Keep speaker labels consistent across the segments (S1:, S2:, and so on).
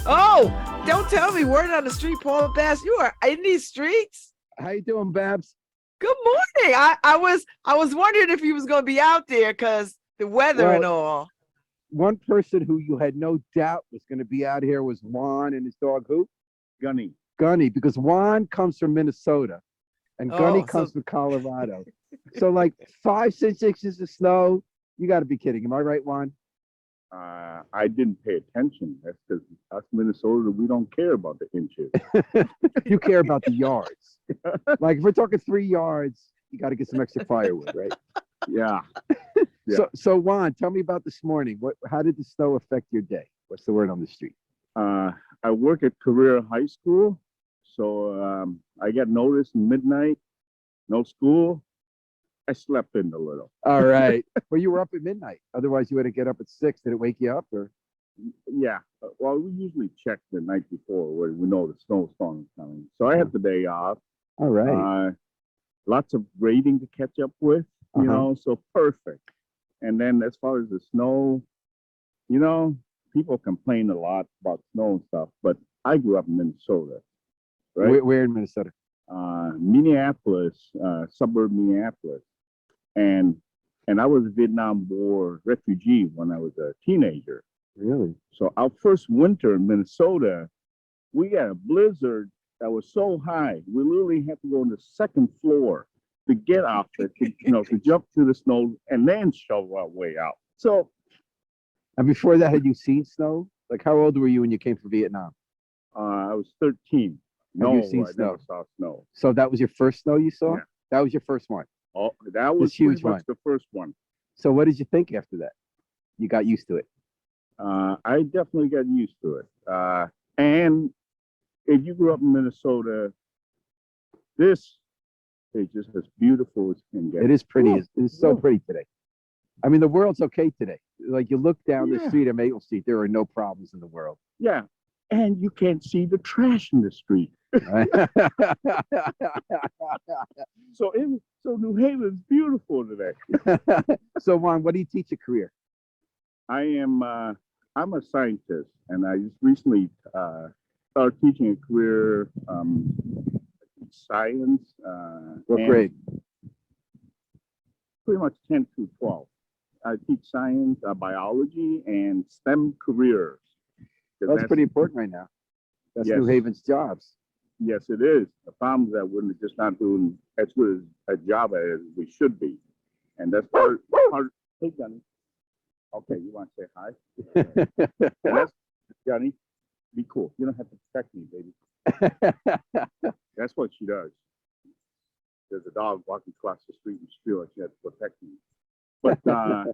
S1: Oh, don't tell me word on the street, Paula Bass. You are in these streets?
S2: How you doing, Babs?
S1: Good morning. I was wondering if you was gonna be out there because the weather
S2: Well,
S1: and all.
S2: one person who you had no doubt was going to be out here was Juan and his dog, who?
S3: Gunny.
S2: Gunny, because Juan comes from Minnesota and Gunny
S1: Oh,
S2: comes
S1: so
S2: from Colorado. So, like 5, 6 inches of snow. You got to be kidding. Am I right, Juan?
S3: I didn't pay attention. That's because us Minnesota, we don't care about the inches.
S2: You care about the yards. Like if we're talking 3 yards, you got to get some extra firewood, right?
S3: Yeah. Yeah.
S2: So Juan, tell me about this morning. How did the snow affect your day? What's the word on the street?
S3: I work at Career High School, so I got notice midnight, no school. I slept in a little.
S2: All right. Well, you were up at midnight. Otherwise, you had to get up at 6. Did it wake you up or?
S3: Yeah. Well, we usually check the night before where we know the snowstorm is coming. So I had the day off.
S2: All right.
S3: Lots of grading to catch up with, you
S2: Uh-huh.
S3: know, so perfect. And then as far as the snow, you know, people complain a lot about snow and stuff, but I grew up in Minnesota, right?
S2: Where in Minnesota?
S3: Minneapolis, suburb Minneapolis. And I was a Vietnam War refugee when I was a teenager.
S2: Really?
S3: So our first winter in Minnesota, we got a blizzard that was so high, we literally had to go on the second floor to get off it, to jump through the snow and then shovel our way out. So
S2: And before that, had you seen snow? Like, how old were you when you came from Vietnam?
S3: I was 13.
S2: Have
S3: No,
S2: you seen
S3: I
S2: snow?
S3: never saw snow.
S2: So that was your first snow you saw?
S3: Yeah.
S2: That was your first one.
S3: Oh, that was
S2: huge
S3: pretty much
S2: one.
S3: the first one.
S2: So what did you think after that? You got used to it.
S3: I definitely got used to it. And if you grew up in Minnesota, this is just as beautiful as can get.
S2: It is pretty.
S3: Woo!
S2: It's so
S3: Woo!
S2: pretty today. I mean, the world's okay today. Like you look down the
S3: Yeah.
S2: street at Maple Street, there are no problems in the world.
S3: Yeah. And you can't see the trash in the street.
S2: Right?
S3: So New Haven's beautiful today.
S2: So Juan, what do you teach a career?
S3: I'm a scientist, and I just recently started teaching a career science.
S2: What
S3: and
S2: grade?
S3: Pretty much 10 to 12. I teach science, biology, and STEM careers. 'Cause
S2: That's pretty important right now. That's
S3: Yes.
S2: New Haven's jobs.
S3: Yes, it is. The problem is that we're just not doing as good a job as we should be. And that's part. Hey, Johnny. Okay, you want to say hi? And that's, Johnny, be cool. You don't have to protect me, baby. That's what she does. There's a dog walking across the street and she feels like she has to protect me. But I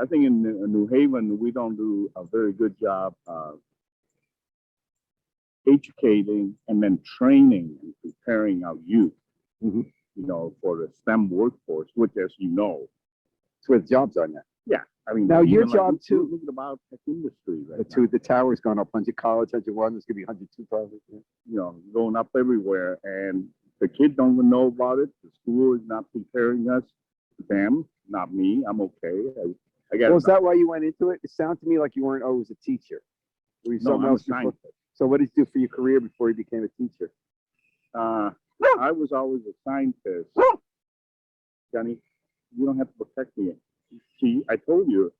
S3: think in New Haven, we don't do a very good job of educating and then training and preparing our youth,
S2: Mhm.
S3: for the STEM workforce, which, as you know,
S2: It's where the jobs are now.
S3: yeah, I mean,
S2: Now, your
S3: even
S2: job,
S3: look,
S2: too.
S3: Look at the biotech industry right
S2: The
S3: now.
S2: the tower's gone up. 100 college, 101. There's gonna be 102 probably. Yeah.
S3: Going up everywhere, and the kids don't even know about it. The school is not preparing us. Them, not me. I'm okay. I got.
S2: Well, is that why you went into it? It sounded to me like you weren't always a teacher. Were you
S3: No,
S2: something
S3: I'm a
S2: else before?
S3: scientist.
S2: So what did you do for your career before you became a teacher?
S3: I was always a scientist. Johnny, you don't have to protect me. See, I told you.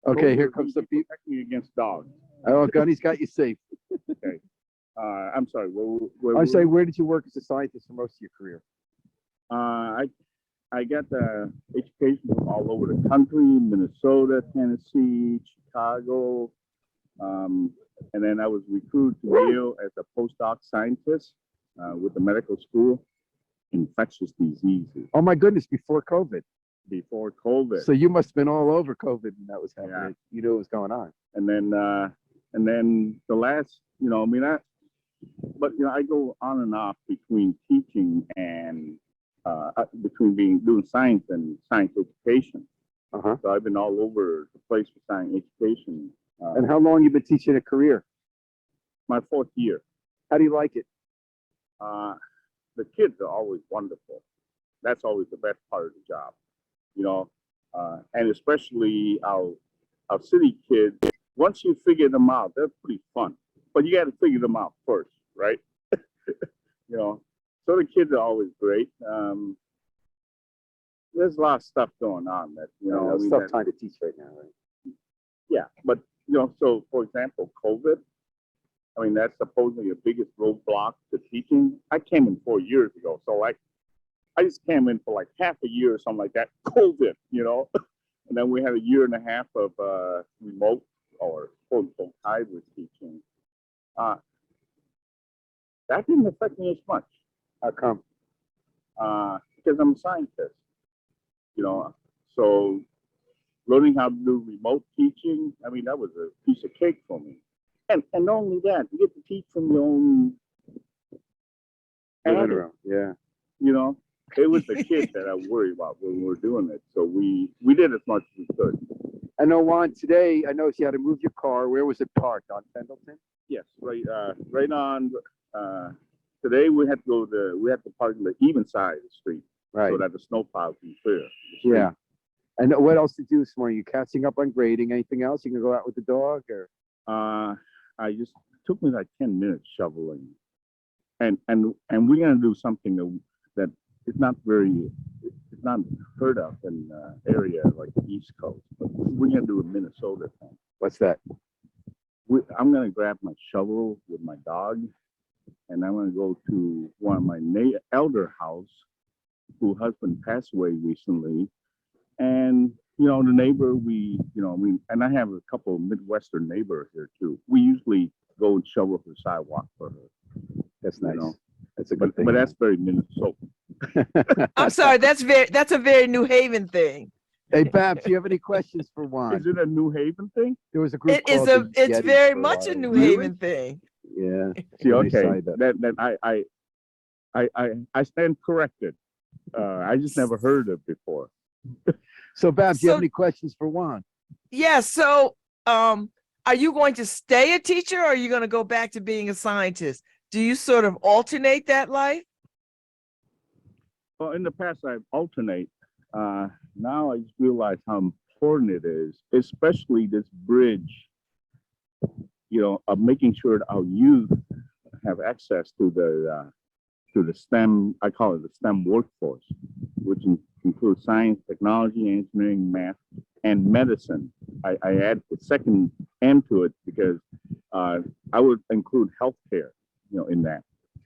S2: Okay, here comes the people.
S3: Protect me against dogs.
S2: Oh, Gunny's got you safe.
S3: I'm sorry.
S2: I say, where did you work as a scientist for most of your career?
S3: I got the education from all over the country: Minnesota, Tennessee, Chicago, and then I was recruited to Yale as a postdoc scientist with the medical school, infectious diseases,
S2: Oh my goodness, before COVID.
S3: before COVID.
S2: So you must have been all over COVID when that was happening.
S3: Yeah.
S2: You knew what was going on.
S3: and then the last, I go on and off between teaching and between doing science and science education.
S2: Uh-huh.
S3: So I've been all over the place with science education.
S2: And how long you been teaching a career?
S3: My 4th year.
S2: How do you like it?
S3: The kids are always wonderful. That's always the best part of the job, and especially our city kids. once you figure them out, they're pretty fun. But you got to figure them out first, right? You know, so the kids are always great. There's a lot of stuff going on that, you know,
S2: it's tough time to teach right now, right?
S3: yeah, but you know, so for example, COVID, I mean, that's supposedly the biggest roadblock to teaching. I came in 4 years ago, so like I just came in for like half a year or something like that. COVID, you know, and then we had a year and a half of remote or quote unquote hybrid teaching. That didn't affect me as much.
S2: How come?
S3: Because I'm a scientist, you know, so learning how to do remote teaching, I mean, that was a piece of cake for me. And not only that, you get to teach from your own
S2: Living
S3: attic,
S2: room, yeah.
S3: you know. It was the kids that I worry about when we're doing it. So we did as much as we could.
S2: I know, Juan, today, I noticed you had to move your car. Where was it parked? On Pendleton?
S3: Yes, right on. Today we had to park on the even side of the street
S2: Right.
S3: so that the snowplow can clear the street.
S2: Yeah. And what else did you do this morning? You catching up on grading? Anything else? You can go out with the dog or?
S3: It took me like 10 minutes shoveling, and we're gonna do something that is not heard of in area like the East Coast, but we're gonna do a Minnesota thing.
S2: What's that?
S3: I'm gonna grab my shovel with my dog, and I'm gonna go to one of my elder house, whose husband passed away recently, and you know, the neighbor, and I have a couple of Midwestern neighbors here too. We usually go and shovel the sidewalk for her.
S2: That's nice.
S3: You know?
S2: That's a good thing.
S3: But that's very Minnesota.
S1: I'm sorry, that's a very New Haven thing.
S2: Hey, Babs, do you have any questions for Juan?
S3: Is it a New Haven thing?
S2: There was a group
S1: It's
S2: called the
S1: it's
S2: Yetis
S1: very
S2: for
S1: much a
S2: while.
S1: New
S3: Really?
S1: Haven thing.
S2: Yeah.
S3: See,
S2: when they
S3: okay,
S2: signed up.
S3: I stand corrected. I just never heard of it before.
S2: So, Babs, do you have
S1: So-
S2: any questions for Juan?
S1: Yeah, so are you going to stay a teacher or are you going to go back to being a scientist? Do you sort of alternate that life?
S3: Well, in the past, I've alternate. Now I just realize how important it is, especially this bridge, you know, of making sure that our youth have access to the STEM, I call it the STEM workforce, which includes science, technology, engineering, math, and medicine. I add the second M to it because I would include healthcare, you know, in that.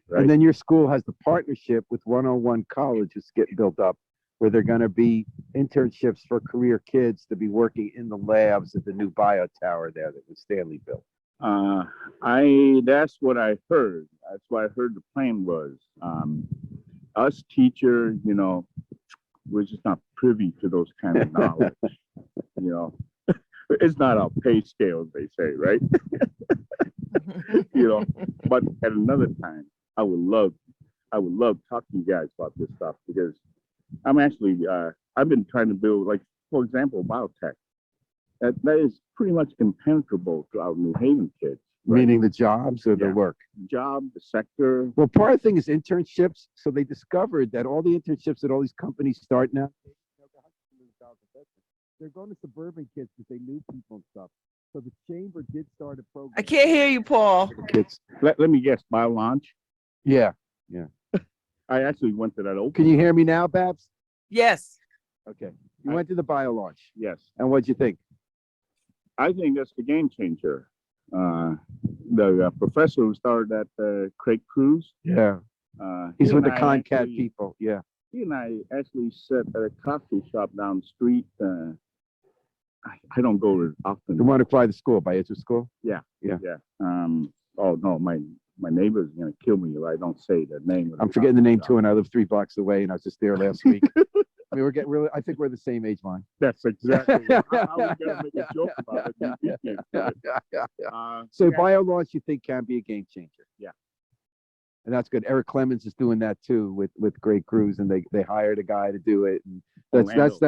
S3: Right?
S2: And then your school has the partnership with 101 College that's getting built up, where they're going to be internships for career kids to be working in the labs at the new bio tower there that was Stanley built.
S3: That's what I heard. That's what I heard the plan was. Us teacher, you know, we're just not privy to those kind of knowledge. You know, it's not our pay scale, they say, right? You know, but at another time, I would love to talk to you guys about this stuff because I'm actually, I've been trying to build, like, for example, biotech. That is pretty much impenetrable to our New Haven kids. Right?
S2: Meaning the jobs or the
S3: Yeah.
S2: work?
S3: Job, the sector.
S2: Well, part of the thing is internships. So they discovered that all the internships that all these companies start now, they're going to suburban kids because they knew people and stuff. So the chamber did start a program.
S1: I can't hear you, Paul.
S2: for the kids.
S3: Let me guess, Bio Launch.
S2: Yeah.
S3: I actually went to that open.
S2: Can you hear me now, Babs?
S1: Yes.
S2: Okay. You went to the bio launch.
S3: Yes.
S2: And what'd you think?
S3: I think that's the game changer. The professor who started that, Craig Cruz.
S2: Yeah.
S3: He
S2: He's with
S3: and
S2: the
S3: I
S2: Concat
S3: actually-
S2: people. Yeah.
S3: He and I actually sat at a coffee shop down the street. I don't go there often.
S2: The one to fly the school by Edgewood School.
S3: Yeah. Oh no, my neighbor's gonna kill me if I don't say the name. Of
S2: I'm
S3: the
S2: forgetting the
S3: coffee
S2: name
S3: shop.
S2: too, and I live 3 blocks away, and I was just there last week. I mean, we're getting really. I think we're the same age, man.
S3: That's exactly. I was gonna make a joke about it. You beat me to it.
S2: So
S3: Yeah.
S2: bio launch, you think can be a game changer?
S3: Yeah.
S2: And that's good. Eric Clemens is doing that too with Great Cruise, and they hired a guy to do it. And that's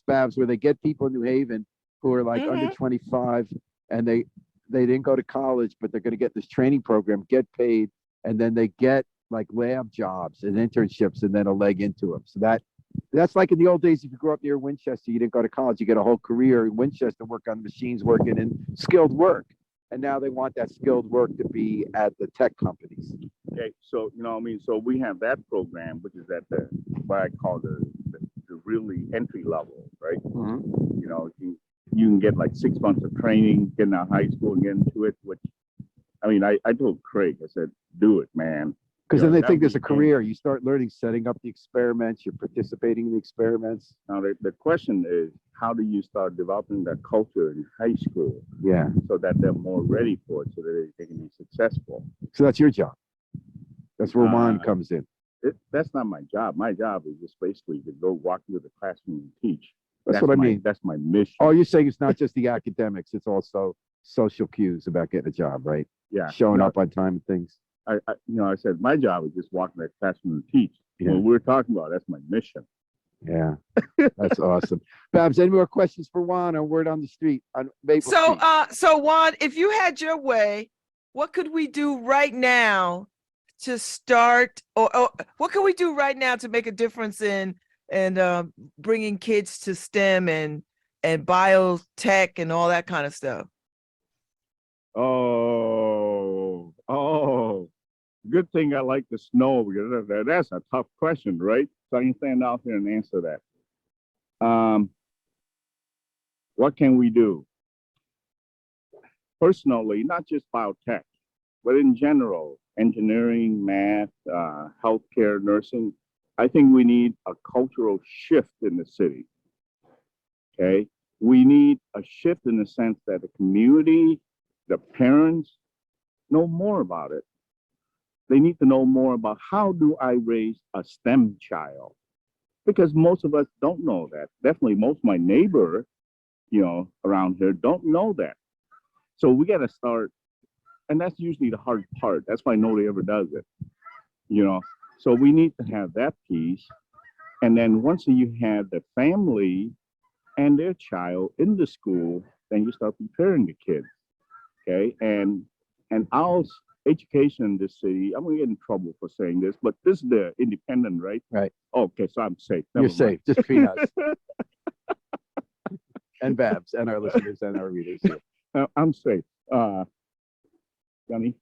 S2: Babs, where they get people in New Haven who are like under 25, and they didn't go to college, but they're going to get this training program, get paid, and then they get like lab jobs and internships, and then a leg into them. So That's like in the old days. If you grew up near Winchester, you didn't go to college. You get a whole career in Winchester, work on machines, working in skilled work. And now they want that skilled work to be at the tech companies.
S3: Okay, so you know, what I mean, so we have that program, which is at the what I call the really entry level, right?
S2: Mhm.
S3: You know, you can get like 6 months of training, getting out of high school and get into it. Which I mean, I told Craig, I said, do it, man.
S2: Because
S3: You know,
S2: then they
S3: that
S2: think there's a
S3: would be
S2: career. You start learning, setting up the experiments. You're participating in the experiments.
S3: Now the question is, how do you start developing that culture in high school
S2: Yeah.
S3: so that they're more ready for it, so that they can be successful?
S2: So that's your job. That's where Juan
S3: Uh,
S2: comes in.
S3: That's not my job. My job is just basically to go walk into the classroom and teach.
S2: That's what I mean.
S3: That's my mission.
S2: Oh, you're saying it's not just the academics. It's also social cues about getting a job, right?
S3: Yeah.
S2: Showing
S3: No,
S2: up on time and things.
S3: I said my job is just walk in that classroom and teach.
S2: Yeah.
S3: What we're talking about, that's my mission.
S2: Yeah. That's awesome. Babs, any more questions for Juan on Word on the Street on Maple
S1: So,
S2: Street?
S1: so Juan, if you had your way, what could we do right now to start, or what can we do right now to make a difference in bringing kids to STEM and biotech and all that kind of stuff?
S3: Oh, good thing I like the snow, because that's a tough question, right? So I can stand out here and answer that. What can we do? Personally, not just biotech, but in general, engineering, math, healthcare, nursing. I think we need a cultural shift in the city. Okay, we need a shift in the sense that the community, the parents, know more about it. They need to know more about, how do I raise a STEM child? Because most of us don't know that. Definitely most of my neighbor, around here don't know that. So we got to start, and that's usually the hard part. That's why nobody ever does it, So we need to have that piece. And then once you have the family and their child in the school, then you start preparing the kids. Okay. And our education in this city, I'm gonna get in trouble for saying this, but this is the independent, right?
S2: Right.
S3: Okay, so I'm safe.
S2: You're
S3: Never mind.
S2: safe. Just between us and Babs and our listeners and our readers.
S3: I'm safe. Johnny.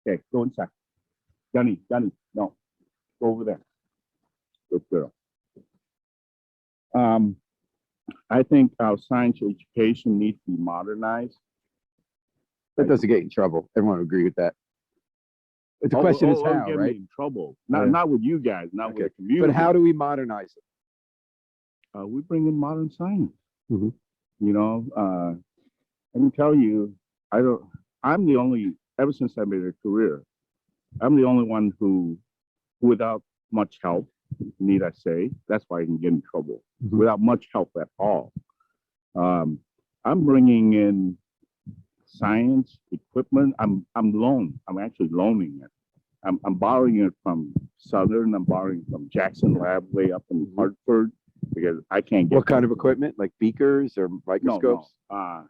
S3: Okay, go inside. Johnny, no, go over there. Good girl. I think our science education needs to be modernized.
S2: That doesn't get you in trouble. Everyone would agree with that. But the question is how,
S3: get
S2: right?
S3: me in trouble. Not with you guys, not with the community.
S2: But how do we modernize it?
S3: We bring in modern science.
S2: Mhm.
S3: I can tell you, I'm the only, ever since I made a career, I'm the only one who, without much help, need I say, that's why I can get in trouble,
S2: Mhm.
S3: without much help at all. I'm bringing in science equipment. I'm actually loaning it. I'm borrowing it from Southern. I'm borrowing from Jackson Lab way up in Hartford, because I can't get.
S2: What kind of equipment? Like beakers or microscopes?
S3: No.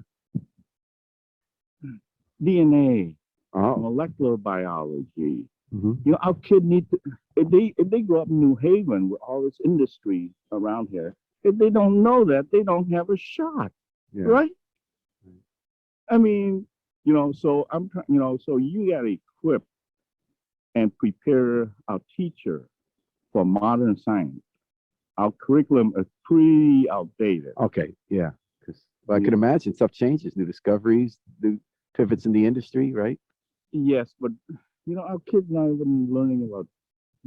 S3: DNA,
S2: Oh.
S3: molecular biology.
S2: Mhm.
S3: Our kid need to, if they grow up in New Haven with all this industry around here, if they don't know that, they don't have a shot,
S2: Yeah.
S3: right? I mean, so so you got to equip and prepare our teacher for modern science. Our curriculum is pretty outdated.
S2: Okay. Yeah. Because I can imagine stuff changes, new discoveries, new pivots in the industry, right?
S3: Yes, but our kids not even learning about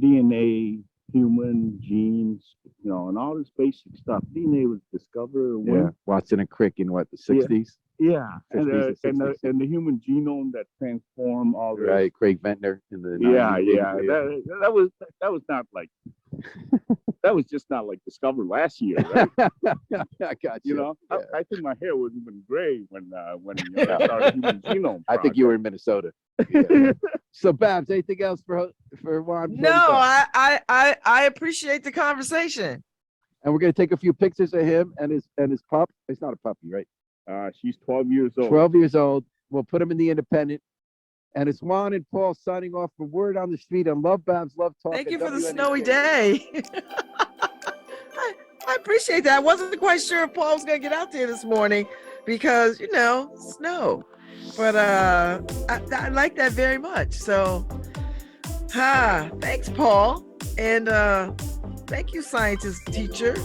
S3: DNA, human genes, and all this basic stuff. DNA was discovered when?
S2: Yeah. Watson and Crick in what, the 60s?
S3: Yeah,
S2: 50s
S3: and
S2: and 60s.
S3: the human genome that transformed all this.
S2: Right. Craig Ventnor in the 90s.
S3: Yeah. That was not like that was just not like discovered last year, right?
S2: I got you. Yeah.
S3: I think my hair would have been gray when I started human genome.
S2: I think you were in Minnesota. Yeah. So Babs, anything else for Juan?
S1: No, I appreciate the conversation.
S2: And we're gonna take a few pictures of him and his pup. It's not a puppy, right?
S3: She's 12 years old.
S2: 12 years old. We'll put him in the Independent. And it's Juan and Paul signing off for Word on the Street on Love Babs, Love Talk.
S1: Thank you
S2: and
S1: for the
S2: WNHK.
S1: snowy day. I appreciate that. I wasn't quite sure if Paul was gonna get out there this morning because snow. But I like that very much. So thanks, Paul. And thank you, scientist teacher.